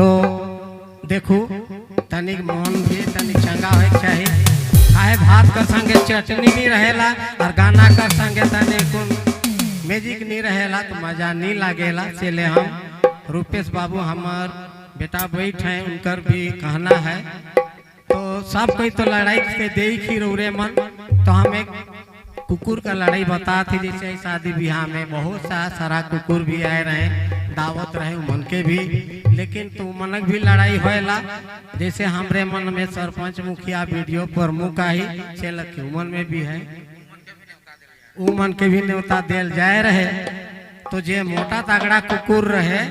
तो देखो तनिक मन भी तनिक चंगा हो चाहिए। खाए भात कर संगे चटनी नहीं रहेला और गाना कर संगे तनिक म्यूजिक नहीं रहेला तो मजा नहीं लागेला। चले हम रूपेश बाबू हमार बेटा बैठ हैं, उनकर भी कहना है तो सब कोई तो लड़ाई के देख ही रौरे मन। तो हम एक कुकुर का लड़ाई बता थी, जैसे शादी ब्याह में बहुत सारा कुकुर भी आए रहे, दावत रहे उमन के भी, लेकिन तो उमन भी लड़ाई होएला। जैसे हमरे मन में सरपंच मुखिया वीडियो प्रमुख आई चल उमन में भी है, उमन के भी न्योता दिल जाए रहे। तो जे मोटा तगड़ा कुकुर रहे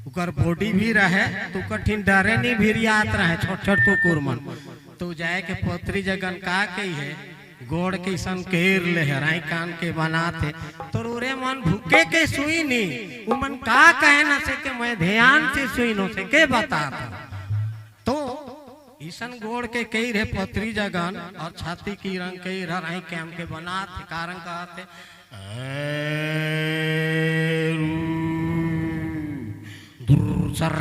उकर बॉडी भी रहे तो कठिन डरे नहीं भिरियात रहे छोट छोट कुकुर मन। तो जाए के पोतरी जगन का कही है गोड़ के सन केर ले हराई कान के बनाते तो रे मन भूखे के सुई नहीं उमन का कहे न से के मैं ध्यान से सुई नो से के बता तो ईसन गोड़ के कई रे पत्री जगन और छाती की रंग कई हराई कैम के बनाते कारण कहते दुर्सर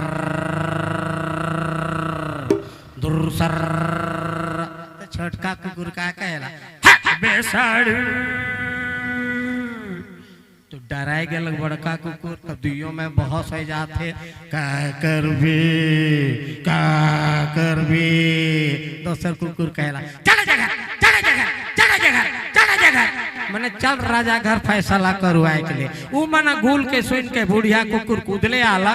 दुर्सर छोटका कुकुर का कहेला बेसाड़ू तो डराए गए बड़का कुकुर तो दुइयों में बहुत सही जाते का कर भी दोसर कुकुर कहेला चला जगह चला जगह चला जगह चला जगह मैंने चल राजा घर फैसला करवाए के लिए उ मना गुल के सुन के बुढ़िया कुकुर कूदले आला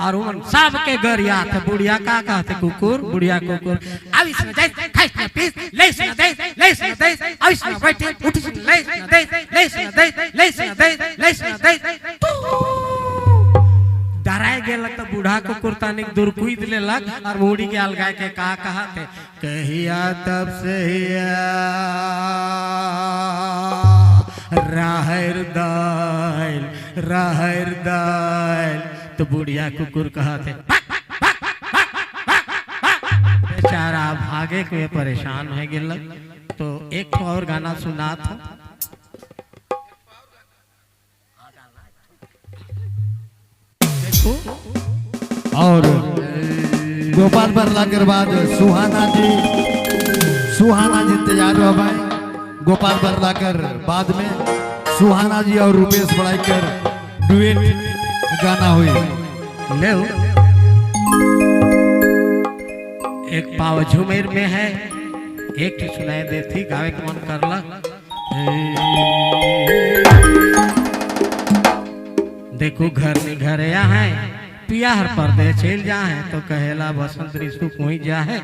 और उमन सब के गरिया थे बुढ़िया का कहते कुकुर बुढ़िया कुकुर आविस न दे खाइस न पीस लेस न दे आविस न बैठे उठिस न लेस न दे लेस न दे लेस न दे डराए गेल तो बूढ़ा कुकुर तनिक दूर कूद लेलक और बूढ़ी के अलगाए के का कहते कहिया तब से राहर दाल तो बुढ़िया कुकुर कहते बेचारा भागे के परेशान हो गेल। तो एक और गाना सुना था और गोपाल बरला के बाद सुहाना जी तैयार हो भाई। गोपाल बरला कर बाद में सुहाना जी और रूपेश बड़ाईकर डुएट गाना हुई ले एक पाव झुमेर में है एक सुनाई देती गावे के मन करला देखो घर में घर है पिया हर पर्दे चल जा है तो कहेला बसंत ऋतु पहुंच जा है।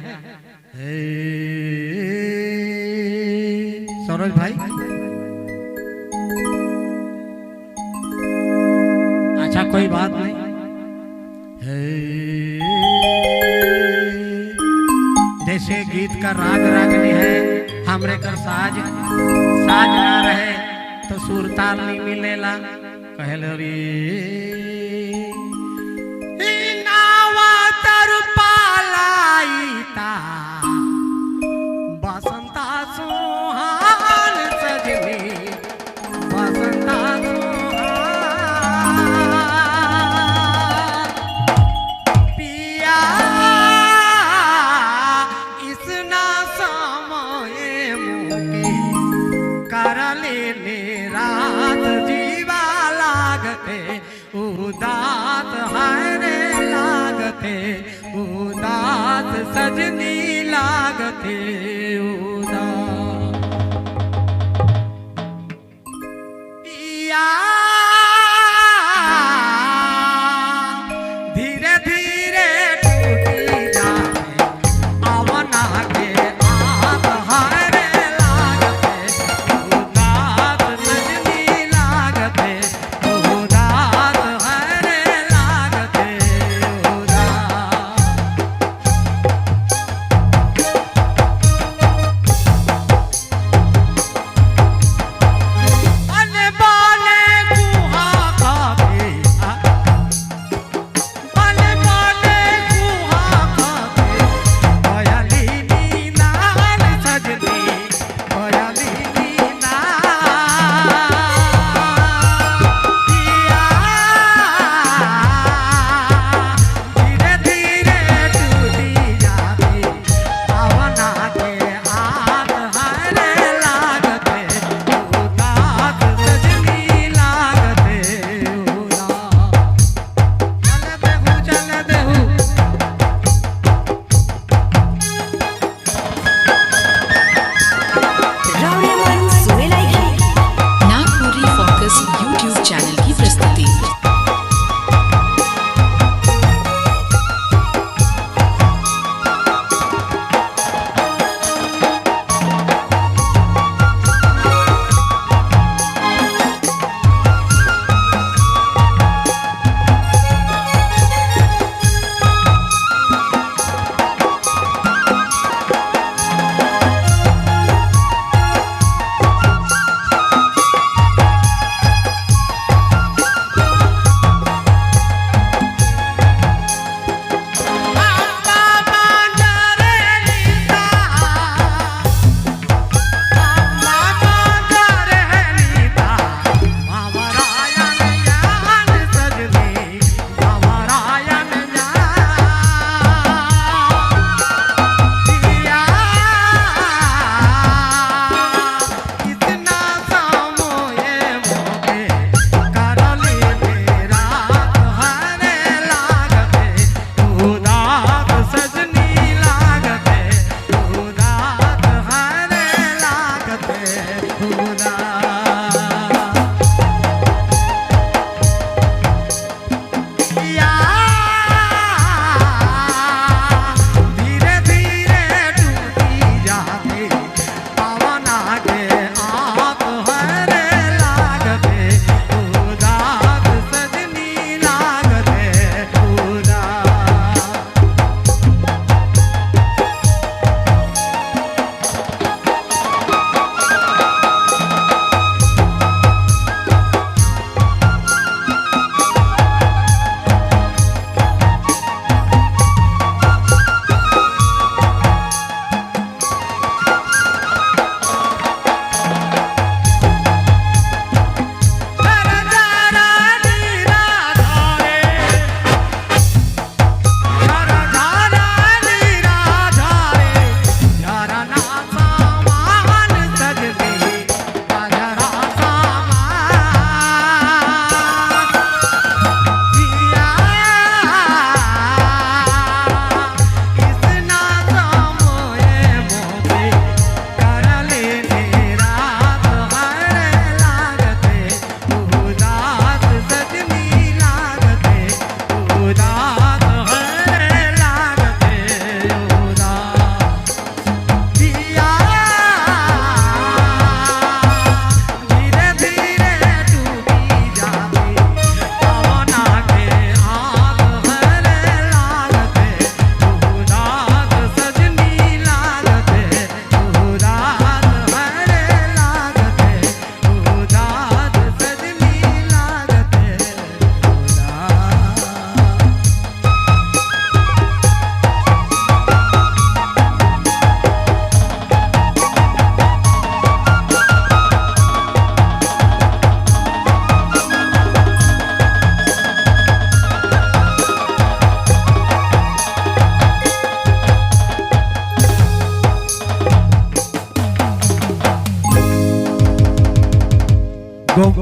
सरोज भाई अच्छा कोई बात नहीं जैसे गीत का राग रागनी है हमरे कर साज ना रहे तो सुर ताल नहीं मिलेला कहले रे नावा तर पालाईता बसंता सुहान सजनी बसंता सुहान पिया इसना समय मुकी कर लेने रात जीवा लागते उदात हरे लागते उदात सजनी लागते उदात पिया धीरे धीरे टूटी जाए आवना के आत हरे लागते उदात सजनी लागते उदात हरे लागते उदात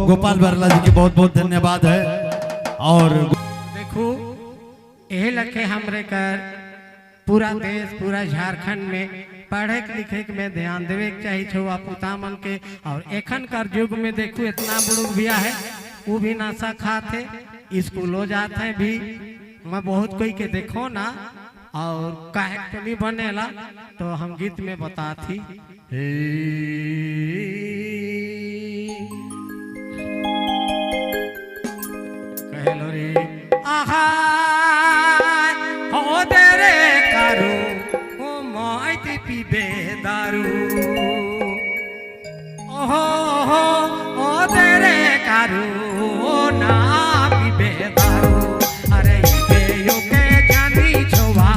गोपाल बरला जी के बहुत बहुत धन्यवाद है। और देखो यही लखे हमरे कर पूरा देश पूरा झारखंड में पढ़े लिखे में ध्यान देवे के चाहिए छुआ पुता मन के। और एखन कर युग में देखो इतना बुड़ुक भी है वो भी नशा खाते स्कूलों जाते भी। मैं बहुत कोई के देखो ना और काहे तो नहीं बनेला तो हम गीत में बताती कहलो रे आहा हो दे रे कारू ओ माइती पीबे दारू ओहो हो ओ दे रे कारू ओ ना पीबे दारू। अरे के यो के जानी छोवा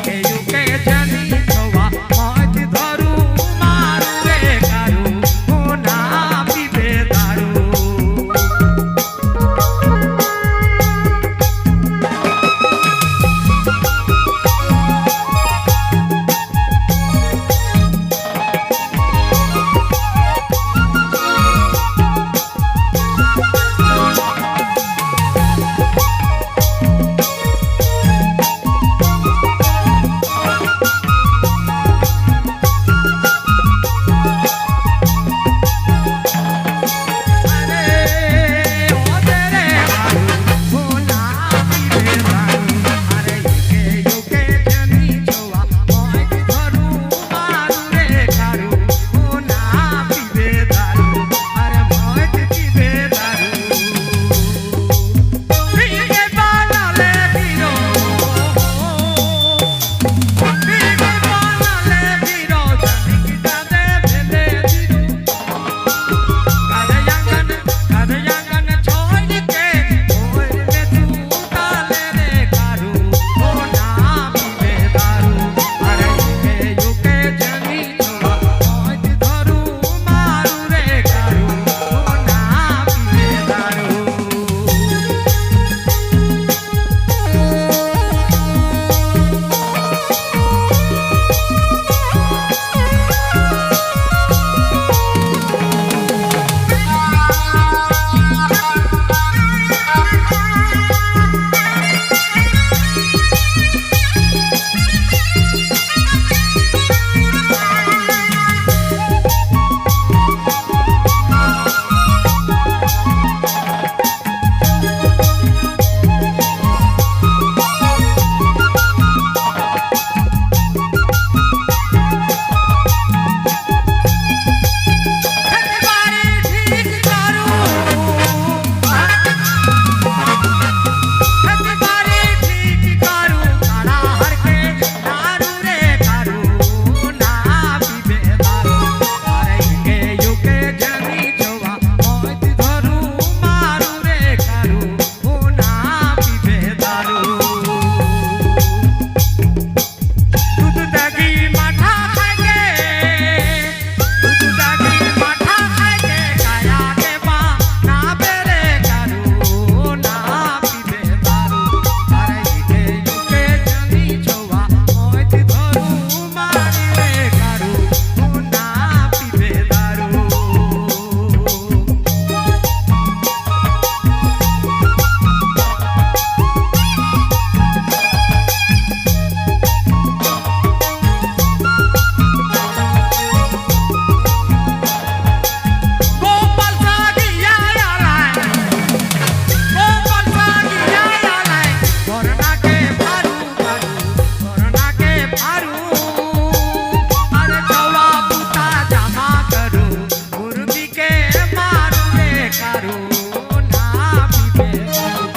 के यो के जानी छोवा माइती दारू मारू रे कारू ओ ना पीबे दारू। मारू रे कारू ना पीबे।